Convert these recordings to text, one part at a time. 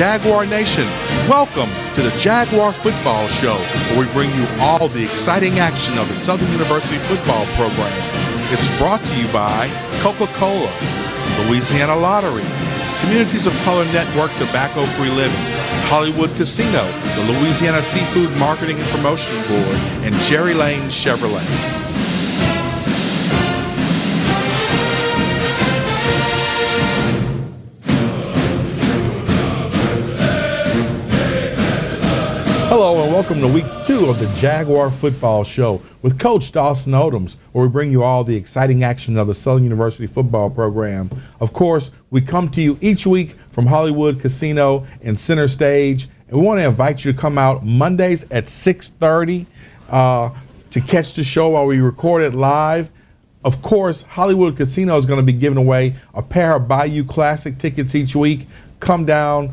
Jaguar Nation, welcome to the Jaguar Football Show, where we bring you all the exciting action of the Southern University football program. It's brought to you by Coca-Cola, Louisiana Lottery, Communities of Color Network Tobacco-Free Living, Hollywood Casino, the Louisiana Seafood Marketing and Promotion Board, and Jerry Lane Chevrolet. Hello and welcome to week 2 of the Jaguar Football Show with Coach Dawson Odums, where we bring you all the exciting action of the Southern University football program. Of course, we come to you each week from Hollywood Casino and Center Stage, and we want to invite you to come out Mondays at 6:30 to catch the show while we record it live. Of course, Hollywood Casino is going to be giving away a pair of Bayou Classic tickets each week. Come down,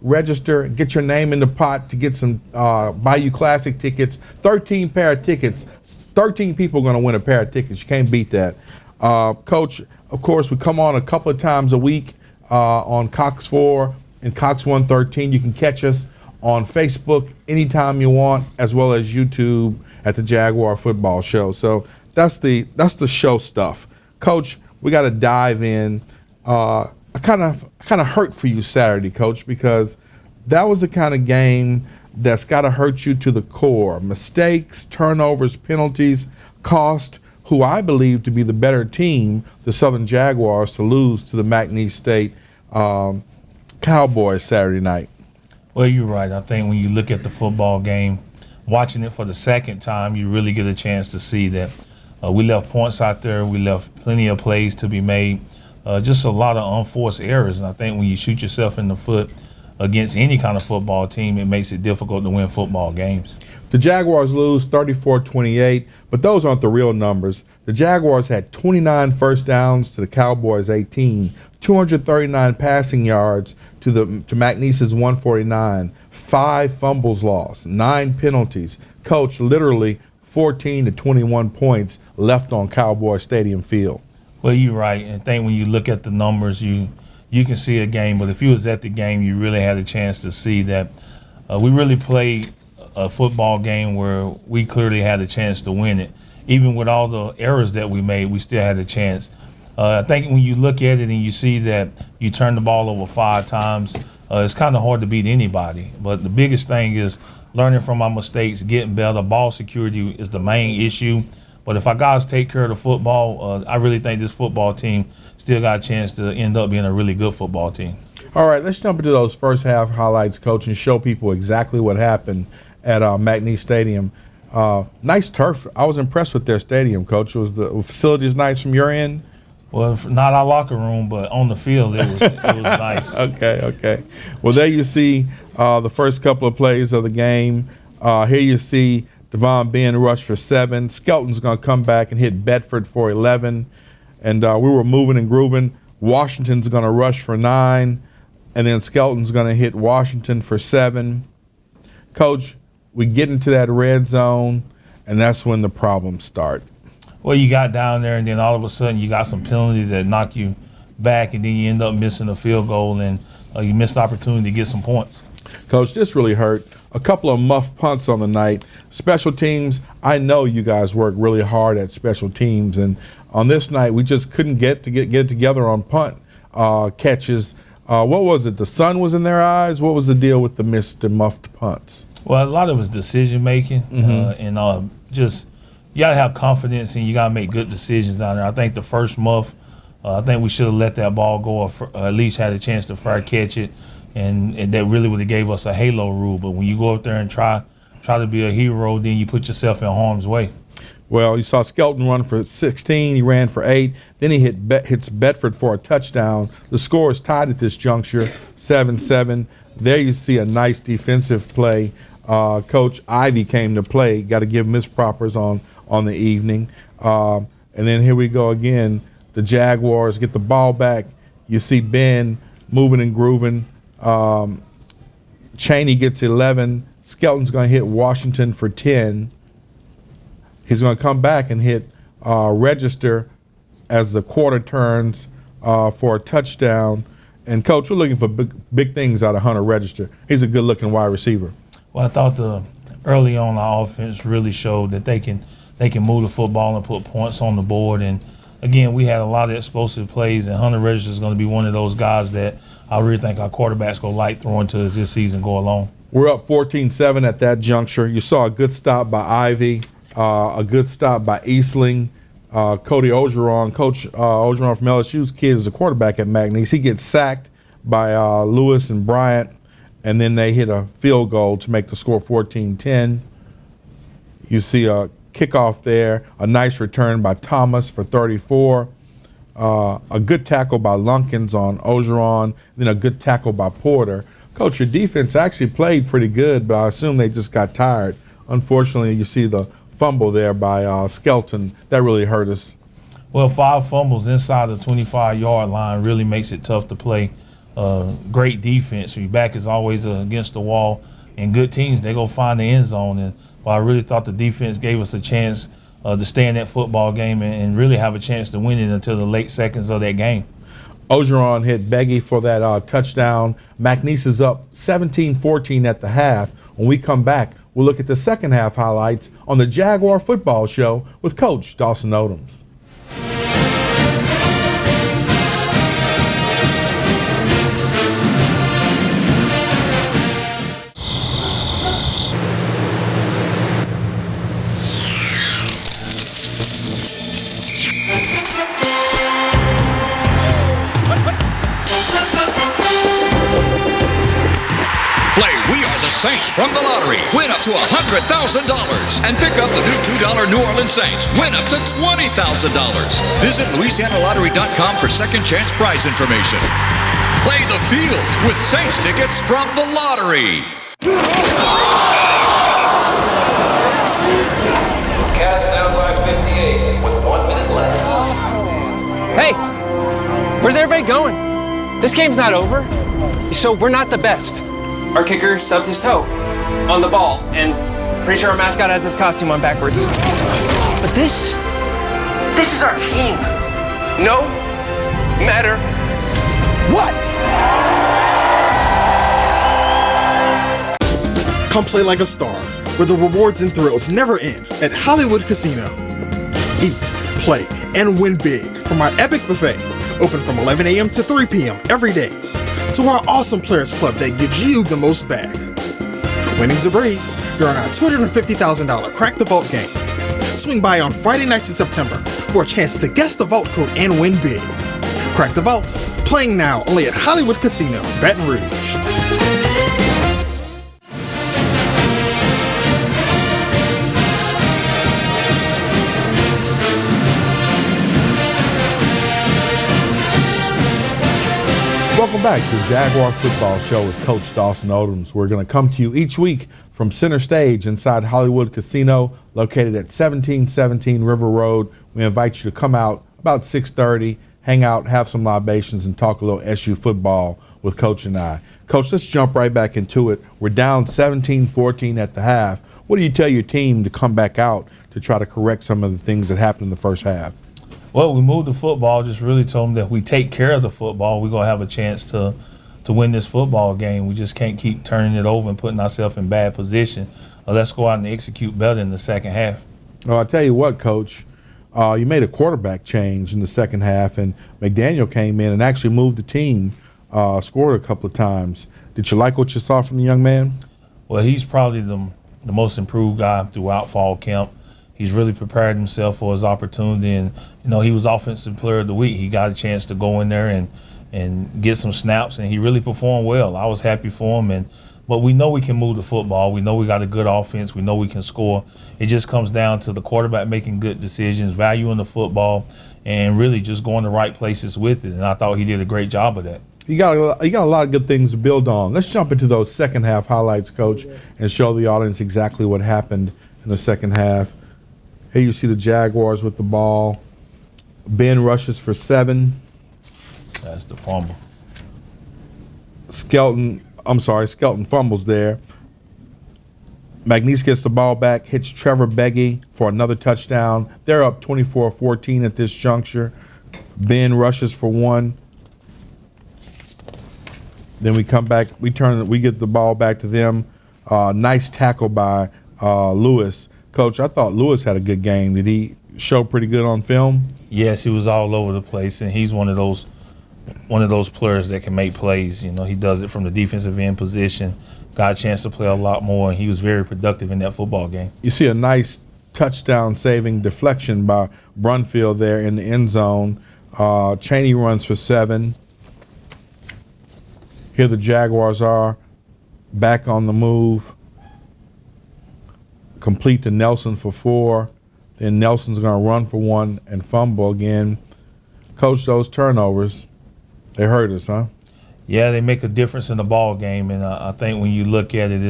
register, get your name in the pot to get some Bayou Classic tickets. 13 pair of tickets. 13 people are going to win a pair of tickets. You can't beat that. Coach, of course, we come on a couple of times a week on Cox 4 and Cox 113. You can catch us on Facebook anytime you want, as well as YouTube at the Jaguar Football Show. So that's the show stuff. Coach, we got to dive in. I kind of hurt for you Saturday, Coach, because that was the kind of game that's got to hurt you to the core. Mistakes, turnovers, penalties cost who I believe to be the better team, the Southern Jaguars, to lose to the McNeese State Cowboys Saturday night. Well, you're right. I think when you look at the football game, watching it for the second time, you really get a chance to see that we left points out there. We left plenty of plays to be made. Just a lot of unforced errors. And I think when you shoot yourself in the foot against any kind of football team, it makes it difficult to win football games. The Jaguars lose 34-28, but those aren't the real numbers. The Jaguars had 29 first downs to the Cowboys 18, 239 passing yards to McNeese's 149, 5 fumbles lost, 9 penalties. Coach, literally 14 to 21 points left on Cowboy Stadium field. Well, you're right. And I think when you look at the numbers, you can see a game. But if you was at the game, you really had a chance to see that we really played a football game where we clearly had a chance to win it. Even with all the errors that we made, we still had a chance. I think when you look at it and you see that you turned the ball over 5 times, it's kind of hard to beat anybody. But the biggest thing is learning from our mistakes, getting better. Ball security is the main issue. But if our guys take care of the football, I really think this football team still got a chance to end up being a really good football team. All right, let's jump into those first half highlights, Coach, and show people exactly what happened at McNeese Stadium. Nice turf. I was impressed with their stadium, Coach. Was the facilities nice from your end? Well, not our locker room, but on the field it was nice. Okay. Well, there you see the first couple of plays of the game. Here you see Devon Ben rushed for 7. Skelton's going to come back and hit Bedford for 11. And we were moving and grooving. Washington's going to rush for 9. And then Skelton's going to hit Washington for 7. Coach, we get into that red zone, and that's when the problems start. Well, you got down there, and then all of a sudden you got some penalties that knock you back, and then you end up missing a field goal, and you missed the opportunity to get some points. Coach, this really hurt. A couple of muff punts on the night. Special teams, I know you guys work really hard at special teams, and on this night we just couldn't get it together on punt catches. What was it? The sun was in their eyes? What was the deal with the missed and muffed punts? Well, a lot of it was decision making, and just you got to have confidence and you got to make good decisions down there. I think the first muff, I think we should have let that ball go, or at least had a chance to fair catch it. And that really would have gave us a halo rule. But when you go up there and try to be a hero, then you put yourself in harm's way. Well, you saw Skelton run for 16. He ran for 8. Then he hits Bedford for a touchdown. The score is tied at this juncture, 7-7. There you see a nice defensive play. Coach Ivy came to play. Got to give him his propers on the evening. And then here we go again. The Jaguars get the ball back. You see Ben moving and grooving. Cheney gets 11. Skelton's going to hit Washington for 10. He's going to come back and hit Register as the quarter turns for a touchdown. And, Coach, we're looking for big things out of Hunter Register. He's a good-looking wide receiver. Well, I thought early on our offense really showed that they can move the football and put points on the board. And, again, we had a lot of explosive plays, and Hunter Register is going to be one of those guys that I really think our quarterback's going to like throwing to as this season go along. We're up 14-7 at that juncture. You saw a good stop by Ivy, a good stop by Eastling. Cody Ogeron, Coach Ogeron from LSU's kid is a quarterback at McNeese. He gets sacked by Lewis and Bryant, and then they hit a field goal to make the score 14-10. You see a kickoff there, a nice return by Thomas for 34. A good tackle by Lunkins on Ogeron, then a good tackle by Porter. Coach, your defense actually played pretty good, but I assume they just got tired. Unfortunately, you see the fumble there by Skelton. That really hurt us. Well, 5 fumbles inside the 25-yard line really makes it tough to play. Great defense. Your back is always against the wall. And good teams, they go find the end zone. And I really thought the defense gave us a chance to stay in that football game and really have a chance to win it until the late seconds of that game. Ogeron hit Beggy for that touchdown. McNeese is up 17-14 at the half. When we come back, we'll look at the second half highlights on the Jaguar Football Show with Coach Dawson Odums. Saints from the lottery. Win up to $100,000 and pick up the new $2 New Orleans Saints. Win up to $20,000. Visit LouisianaLottery.com for second chance prize information. Play the field with Saints tickets from the lottery. Cats down by 58 with 1 minute left. Hey, where's everybody going? This game's not over, so we're not the best. Our kicker stubbed his toe on the ball, and pretty sure our mascot has his costume on backwards. But this is our team. No matter what. Come play like a star, where the rewards and thrills never end at Hollywood Casino. Eat, play, and win big from our epic buffet, open from 11 a.m. to 3 p.m. every day, to our awesome Players Club that gives you the most back. Winning's a breeze. You're on our $250,000 Crack the Vault game. Swing by on Friday nights in September for a chance to guess the vault code and win big. Crack the Vault, playing now only at Hollywood Casino, Baton Rouge. Welcome back to the Jaguar Football Show with Coach Dawson Odums. We're going to come to you each week from Center Stage inside Hollywood Casino, located at 1717 River Road. We invite you to come out about 6:30, hang out, have some libations, and talk a little SU football with Coach and I. Coach, let's jump right back into it. We're down 17-14 at the half. What do you tell your team to come back out to try to correct some of the things that happened in the first half? Well, we moved the football, just really told them that if we take care of the football, we're going to have a chance to win this football game. We just can't keep turning it over and putting ourselves in bad position. Let's go out and execute better in the second half. Well, I'll tell you what, Coach. You made a quarterback change in the second half, and McDaniel came in and actually moved the team, scored a couple of times. Did you like what you saw from the young man? Well, he's probably the most improved guy throughout fall camp. He's really prepared himself for his opportunity, and he was Offensive Player of the Week. He got a chance to go in there and get some snaps, and he really performed well. I was happy for him, but we know we can move the football. We know we got a good offense. We know we can score. It just comes down to the quarterback making good decisions, valuing the football, and really just going the right places with it. And I thought he did a great job of that. You got a lot of good things to build on. Let's jump into those second half highlights, Coach, and show the audience exactly what happened in the second half. Here you see the Jaguars with the ball. Ben rushes for 7. That's the fumble. Skelton fumbles there. McNeese gets the ball back, hits Trevor Beggy for another touchdown. They're up 24-14 at this juncture. Ben rushes for 1. Then we come back, we get the ball back to them. Nice tackle by Lewis. Coach, I thought Lewis had a good game. Did he show pretty good on film? Yes, he was all over the place, and he's one of those players that can make plays. You know, he does it from the defensive end position. Got a chance to play a lot more, and he was very productive in that football game. You see a nice touchdown-saving deflection by Brunfield there in the end zone. Chaney runs for 7. Here the Jaguars are back on the move. Complete to Nelson for 4. Then Nelson's going to run for 1 and fumble again. Coach, those turnovers, they hurt us, huh? Yeah, they make a difference in the ball game, and I think when you look at it,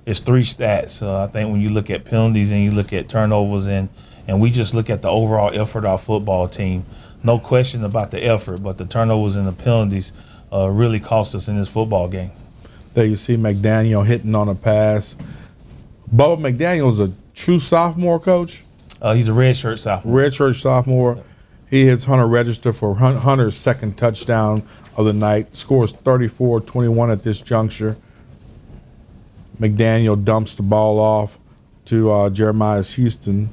it's 3 stats. I think when you look at penalties and you look at turnovers and we just look at the overall effort of our football team, no question about the effort, but the turnovers and the penalties really cost us in this football game. There you see McDaniel hitting on a pass. Bubba McDaniel's a true sophomore, Coach? He's a redshirt sophomore. Redshirt sophomore. He hits Hunter Register for Hunter's second touchdown of the night. Scores 34-21 at this juncture. McDaniel dumps the ball off to Jeremiah Houston.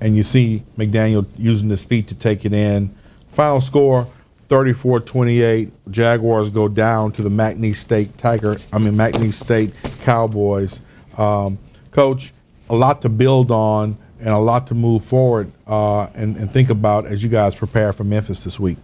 And you see McDaniel using his feet to take it in. Final score, 34-28. Jaguars go down to the McNeese State Cowboys. Coach, a lot to build on and a lot to move forward and think about as you guys prepare for Memphis this week.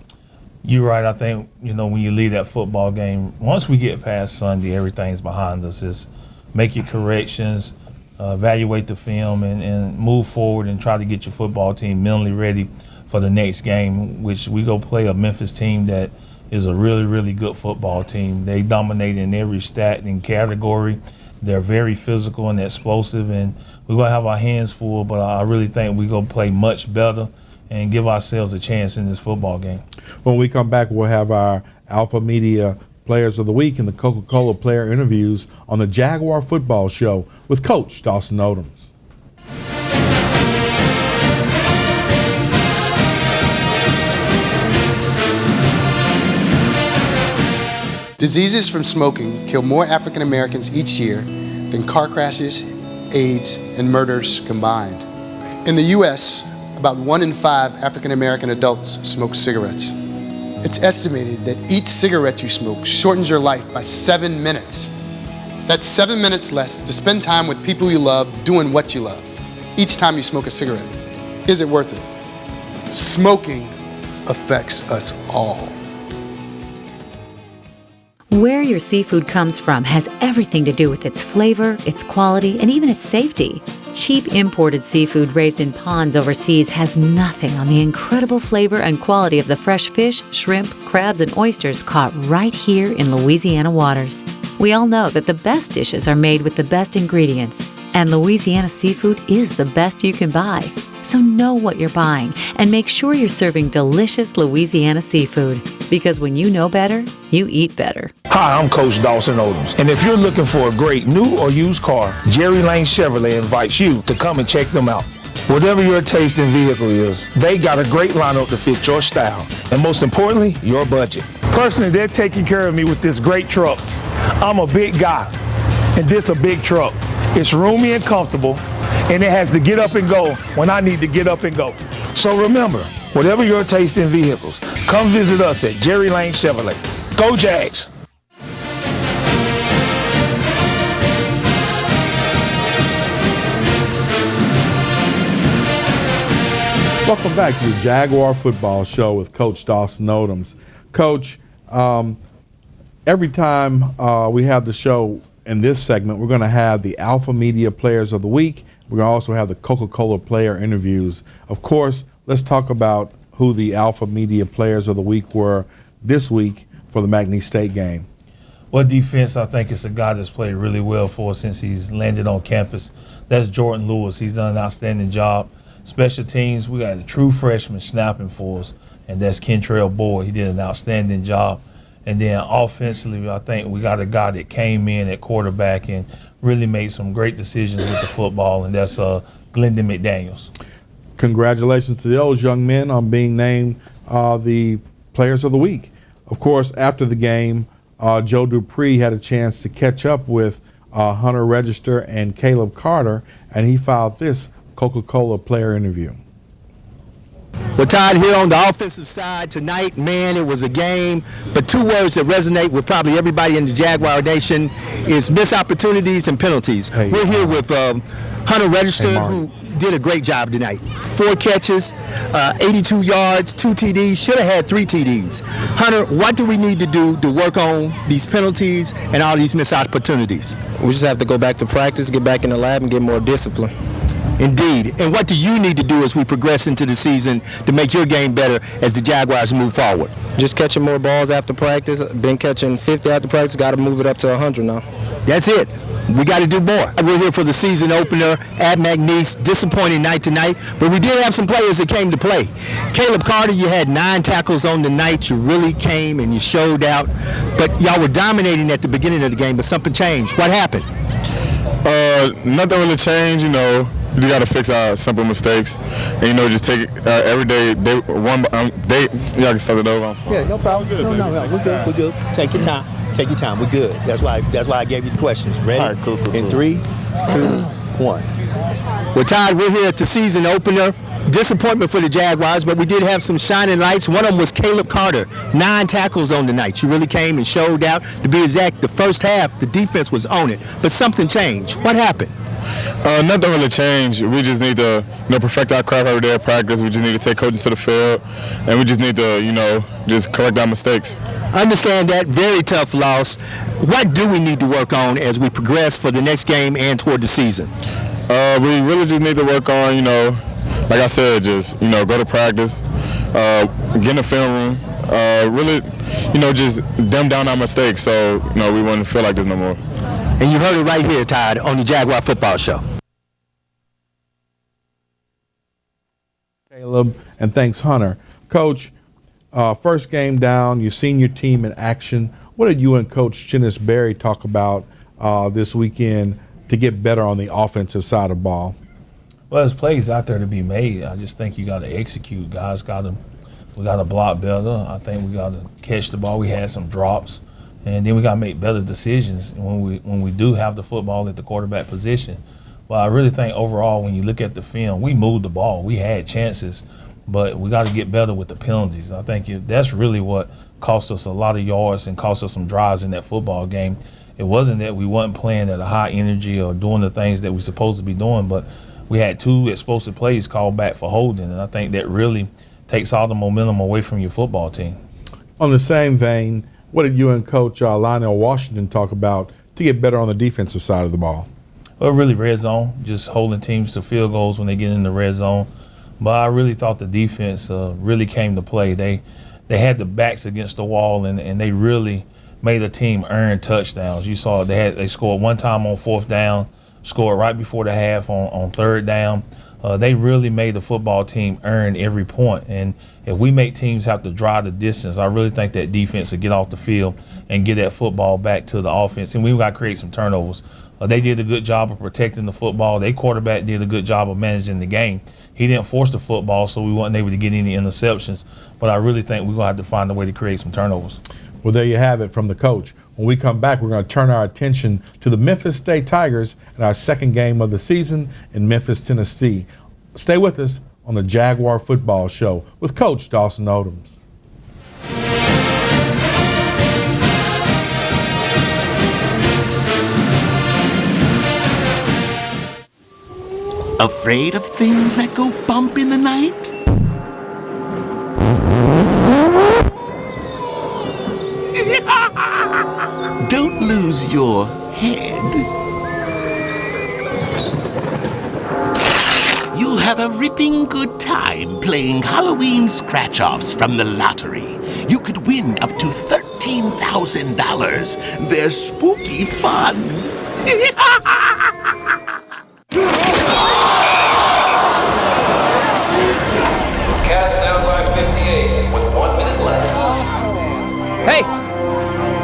You're right. I think, when you leave that football game, once we get past Sunday, everything's behind us. Is make your corrections, evaluate the film, and move forward and try to get your football team mentally ready for the next game, which we go play a Memphis team that is a really, really good football team. They dominate in every stat and category. They're very physical and explosive, and we're going to have our hands full, but I really think we're going to play much better and give ourselves a chance in this football game. When we come back, we'll have our Alpha Media Players of the Week and the Coca-Cola player interviews on the Jaguar Football Show with Coach Dawson Odums. Diseases from smoking kill more African Americans each year than car crashes, AIDS, and murders combined. In the U.S., about 1 in 5 African American adults smoke cigarettes. It's estimated that each cigarette you smoke shortens your life by 7 minutes. That's 7 minutes less to spend time with people you love doing what you love. Each time you smoke a cigarette, is it worth it? Smoking affects us all. Where your seafood comes from has everything to do with its flavor, its quality, and even its safety. Cheap imported seafood raised in ponds overseas has nothing on the incredible flavor and quality of the fresh fish, shrimp, crabs, and oysters caught right here in Louisiana waters. We all know that the best dishes are made with the best ingredients, and Louisiana seafood is the best you can buy. So know what you're buying and make sure you're serving delicious Louisiana seafood. Because when you know better, you eat better. Hi, I'm Coach Dawson Odums. And if you're looking for a great new or used car, Jerry Lane Chevrolet invites you to come and check them out. Whatever your taste in vehicle is, they got a great lineup to fit your style. And most importantly, your budget. Personally, they're taking care of me with this great truck. I'm a big guy, and this a big truck. It's roomy and comfortable, and it has to get up and go when I need to get up and go. So remember, whatever your taste in vehicles, come visit us at Jerry Lane Chevrolet. Go Jags! Welcome back to the Jaguar Football Show with Coach Dawson Odums. Coach, every time we have the show in this segment, we're going to have the Alpha Media Players of the Week. We're going to also have the Coca-Cola player interviews. Of course, let's talk about who the Alpha Media Players of the Week were this week for the McNeese State game. Well, defense, I think it's a guy that's played really well for us since he's landed on campus. That's Jordan Lewis. He's done an outstanding job. Special teams, we got a true freshman snapping for us, and that's Kentrell Boyd. He did an outstanding job. And then offensively, I think we got a guy that came in at quarterback and really made some great decisions with the football, and that's Glendon McDaniels. Congratulations to those young men on being named the Players of the Week. Of course, after the game, Joe Dupree had a chance to catch up with Hunter Register and Caleb Carter, and he filed this Coca-Cola player interview. We're tied here on the offensive side tonight. Man, it was a game, but two words that resonate with probably everybody in the Jaguar Nation is missed opportunities and penalties. We're here with Hunter Register, who did a great job tonight. 4 catches, 82 yards, 2 TDs, should have had 3 TDs. Hunter, what do we need to do to work on these penalties and all these missed opportunities? We just have to go back to practice, get back in the lab, and get more discipline. Indeed. And what do you need to do as we progress into the season to make your game better as the Jaguars move forward? Just catching more balls after practice. Been catching 50 after practice. Got to move it up to 100 now. That's it. We got to do more. We're here for the season opener at McNeese. Disappointing night tonight, but we did have some players that came to play. Caleb Carter, you had 9 tackles on the night. You really came and you showed out, but y'all were dominating at the beginning of the game, but something changed. What happened? Nothing really changed, you know. We got to fix our simple mistakes, and just take it every day. Y'all can start it over. Yeah, no problem. No, we're good. We're good. Take your time. Take your time. We're good. That's why I gave you the questions. Ready? All right, cool. In 3, 2, 1. We're tied. We're here at the season opener. Disappointment for the Jaguars, but we did have some shining lights. One of them was Caleb Carter. 9 tackles on the night. You really came and showed out. To be exact, the first half, the defense was on it, but something changed. What happened? Nothing really changed. We just need to, perfect our craft every day at practice. We just need to take coaching to the field, and we just need to, just correct our mistakes. Understand that. Very tough loss. What do we need to work on as we progress for the next game and toward the season? We really just need to work on, like I said, just, go to practice, get in the film room, really, just dumb down our mistakes so, we wouldn't feel like this no more. And you heard it right here, Todd, on the Jaguar Football Show. Caleb, and thanks, Hunter. Coach, first game down, you've seen your team in action. What did you and Coach Chinnis Berry talk about this weekend to get better on the offensive side of the ball? Well, there's plays out there to be made. I just think you got to execute. Guys we got to block better. I think we got to catch the ball. We had some drops. And then we got to make better decisions when we do have the football at the quarterback position. But I really think overall, when you look at the film, we moved the ball. We had chances, but we got to get better with the penalties. I think that's really what cost us a lot of yards and cost us some drives in that football game. It wasn't that we wasn't playing at a high energy or doing the things that we're supposed to be doing, but we had 2 explosive plays called back for holding, and I think that really takes all the momentum away from your football team. On the same vein, what did you and Coach Lionel Washington talk about to get better on the defensive side of the ball? Well, really red zone, just holding teams to field goals when they get in the red zone. But I really thought the defense really came to play. They had the backs against the wall, and they really made a team earn touchdowns. You saw they scored 1 time on 4th down, scored right before the half on 3rd down. They really made the football team earn every point. And if we make teams have to drive the distance, I really think that defense will get off the field and get that football back to the offense. And we got to create some turnovers. They did a good job of protecting the football. Their quarterback did a good job of managing the game. He didn't force the football, so we weren't able to get any interceptions. But I really think we're going to have to find a way to create some turnovers. Well, there you have it from the coach. When we come back, we're going to turn our attention to the Memphis State Tigers in our second game of the season in Memphis, Tennessee. Stay with us on the Jaguar Football Show with Coach Dawson Odums. Afraid of things that go bump in the night? Don't lose your head. You'll have a ripping good time playing Halloween scratch-offs from the lottery. You could win up to $13,000. They're spooky fun. Cats down by 58 with 1 minute left. Hey,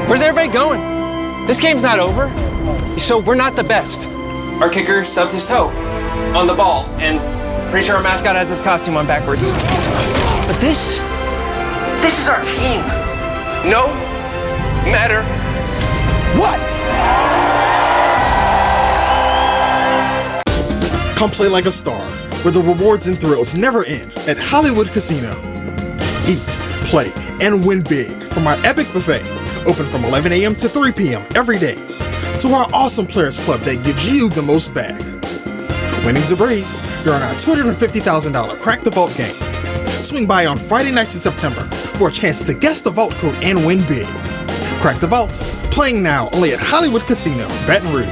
where's everybody going? This game's not over, so we're not the best. Our kicker stubbed his toe on the ball, and pretty sure our mascot has his costume on backwards. But this is our team. No matter what. Come play like a star, where the rewards and thrills never end at Hollywood Casino. Eat, play, and win big from our epic buffet, open from 11 a.m. to 3 p.m. every day, to our awesome Players Club that gives you the most back. Winning's a breeze during our $250,000 Crack the Vault game. Swing by on Friday nights in September for a chance to guess the vault code and win big. Crack the Vault, playing now only at Hollywood Casino, Baton Rouge.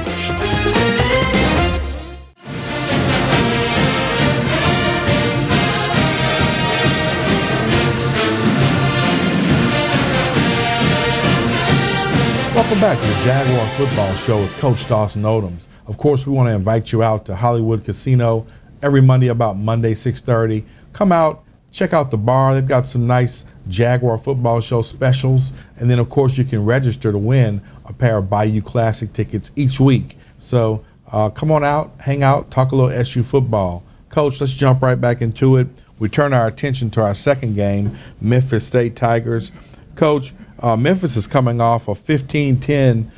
Welcome back to the Jaguar Football Show with Coach Dawson Odums. Of course, we want to invite you out to Hollywood Casino every Monday about Monday, 6:30. Come out, check out the bar. They've got some nice Jaguar Football Show specials. And then, of course, you can register to win a pair of Bayou Classic tickets each week. So come on out, hang out, talk a little SU football. Coach, let's jump right back into it. We turn our attention to our second game, Memphis State Tigers. Coach, Memphis is coming off a 15-10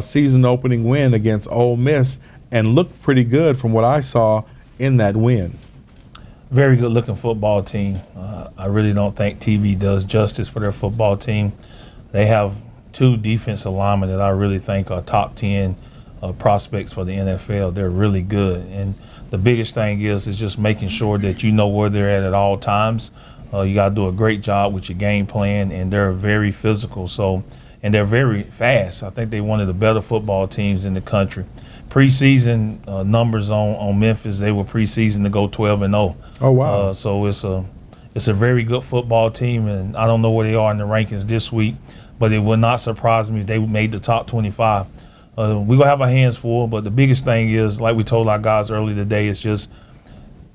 season opening win against Ole Miss and looked pretty good from what I saw in that win. Very good looking football team. I really don't think TV does justice for their football team. They have two defensive linemen that I really think are top 10 prospects for the NFL. They're really good. And the biggest thing is just making sure that you know where they're at all times. You got to do a great job with your game plan, and they're very physical. And they're very fast. I think they're one of the better football teams in the country. Preseason numbers on Memphis, they were preseason to go 12-0. Oh wow! So it's a very good football team, and I don't know where they are in the rankings this week, but it would not surprise me if they made the top 25. We're gonna have our hands full, but the biggest thing is, like we told our guys earlier today, is just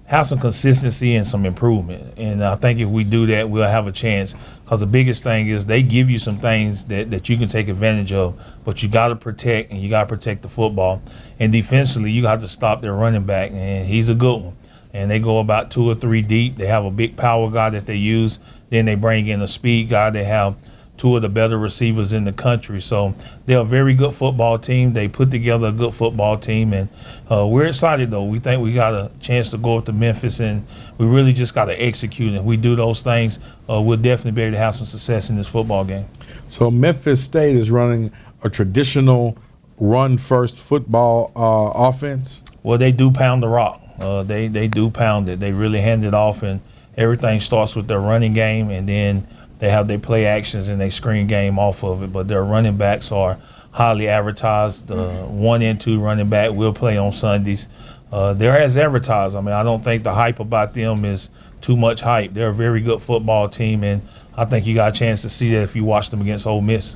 have some consistency and some improvement. And I think if we do that, we'll have a chance, because the biggest thing is they give you some things that you can take advantage of, but you got to protect, and you got to protect the football. And defensively, you got to stop their running back, and he's a good one. And they go about 2 or 3 deep. They have a big power guy that they use. Then they bring in a speed guy. They have 2 of the better receivers in the country. So they're a very good football team. They put together a good football team, and we're excited, though. We think we got a chance to go up to Memphis, and we really just got to execute. If we do those things, we'll definitely be able to have some success in this football game. So Memphis State is running a traditional run-first football offense? Well, they do pound the rock. They do pound it. They really hand it off, and everything starts with their running game, and then they have their play actions and they screen game off of it. But their running backs are highly advertised. 1 and 2 running back will play on Sundays. They're as advertised. I mean, I don't think the hype about them is too much hype. They're a very good football team, and I think you got a chance to see that if you watch them against Ole Miss.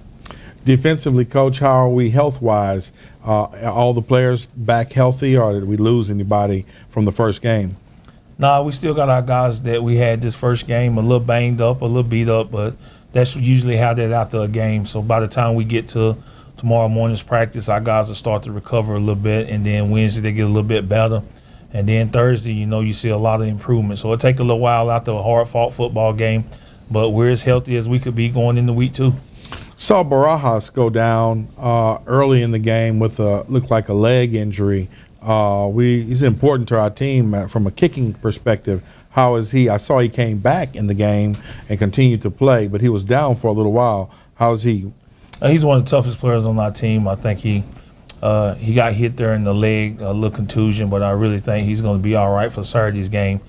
Defensively, Coach, how are we health-wise? Are all the players back healthy, or did we lose anybody from the first game? Nah, we still got our guys that we had this first game a little banged up, a little beat up, but that's usually how they're after a game. So by the time we get to tomorrow morning's practice, our guys will start to recover a little bit, and then Wednesday they get a little bit better. And then Thursday, you see a lot of improvement. So it'll take a little while after a hard-fought football game, but we're as healthy as we could be going into week 2. Saw Barajas go down early in the game with looked like a leg injury. He's important to our team from a kicking perspective. How is he? I saw he came back in the game and continued to play, but he was down for a little while. How's he? He's one of the toughest players on our team. I think he got hit there in the leg, a little contusion, but I really think he's going to be all right for Saturday's game.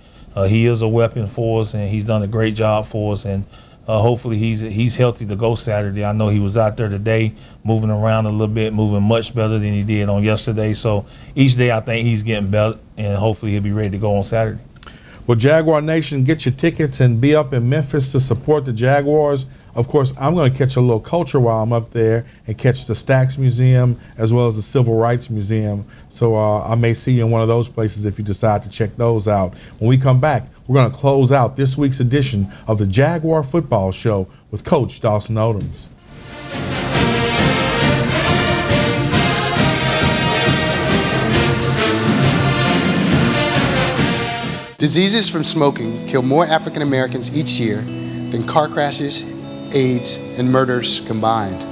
He is a weapon for us, and he's done a great job for us, and hopefully he's healthy to go Saturday. I know he was out there today moving around a little bit, moving much better than he did on yesterday. So each day I think he's getting better, and hopefully he'll be ready to go on Saturday. Well, Jaguar Nation, get your tickets and be up in Memphis to support the Jaguars. Of course, I'm going to catch a little culture while I'm up there and catch the Stax Museum as well as the Civil Rights Museum. So I may see you in one of those places if you decide to check those out. When we come back, we're going to close out this week's edition of the Jaguar Football Show with Coach Dawson Odums. Diseases from smoking kill more African Americans each year than car crashes, AIDS, and murders combined.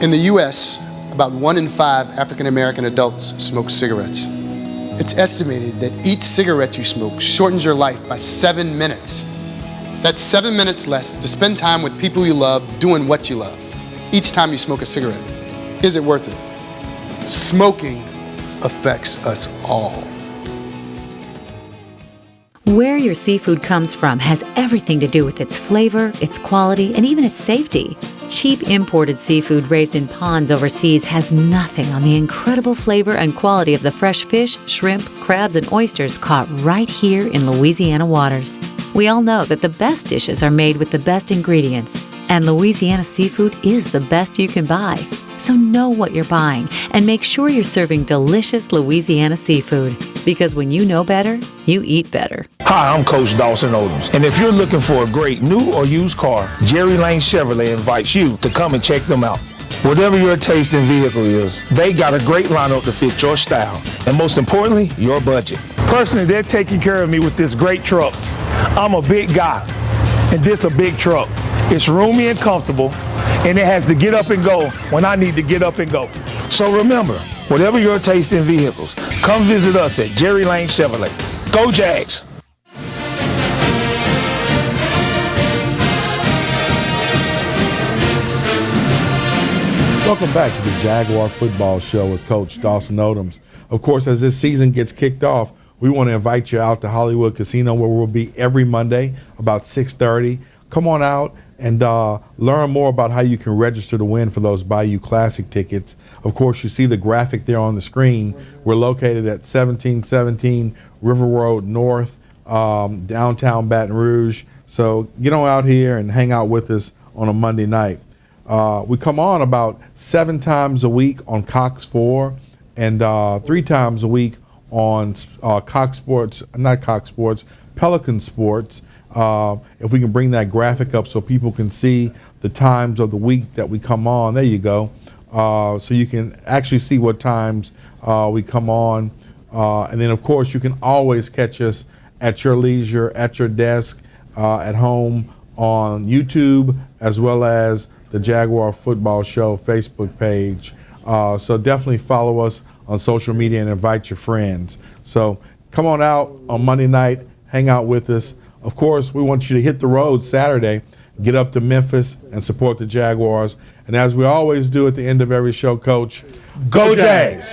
In the U.S., about 1 in 5 African American adults smoke cigarettes. It's estimated that each cigarette you smoke shortens your life by 7 minutes. That's 7 minutes less to spend time with people you love doing what you love each time you smoke a cigarette. Is it worth it? Smoking affects us all. Where your seafood comes from has everything to do with its flavor, its quality, and even its safety. Cheap imported seafood raised in ponds overseas has nothing on the incredible flavor and quality of the fresh fish, shrimp, crabs, and oysters caught right here in Louisiana waters. We all know that the best dishes are made with the best ingredients, and Louisiana seafood is the best you can buy. So know what you're buying and make sure you're serving delicious Louisiana seafood. Because when you know better, you eat better. Hi, I'm Coach Dawson Odums. And if you're looking for a great new or used car, Jerry Lane Chevrolet invites you to come and check them out. Whatever your taste in vehicle is, they got a great lineup to fit your style. And most importantly, your budget. Personally, they're taking care of me with this great truck. I'm a big guy, and this a big truck. It's roomy and comfortable, and it has to get up and go when I need to get up and go. So remember, whatever your taste in vehicles, come visit us at Jerry Lane Chevrolet. Go Jags! Welcome back to the Jaguar Football Show with Coach Dawson Odums. Of course, as this season gets kicked off, we want to invite you out to Hollywood Casino, where we'll be every Monday about 6:30. Come on out and learn more about how you can register to win for those Bayou Classic tickets. Of course, you see the graphic there on the screen. We're located at 1717 River Road North, downtown Baton Rouge. So get on out here and hang out with us on a Monday night. We come on about 7 times a week on Cox 4 and 3 times a week on Pelican Sports. If we can bring that graphic up so people can see the times of the week that we come on. There you go. So you can actually see what times we come on. And then, of course, you can always catch us at your leisure, at your desk, at home on YouTube, as well as the Jaguar Football Show Facebook page. So definitely follow us on social media and invite your friends. So come on out on Monday night, hang out with us. Of course, we want you to hit the road Saturday, get up to Memphis and support the Jaguars. And as we always do at the end of every show, Coach, Go Jags!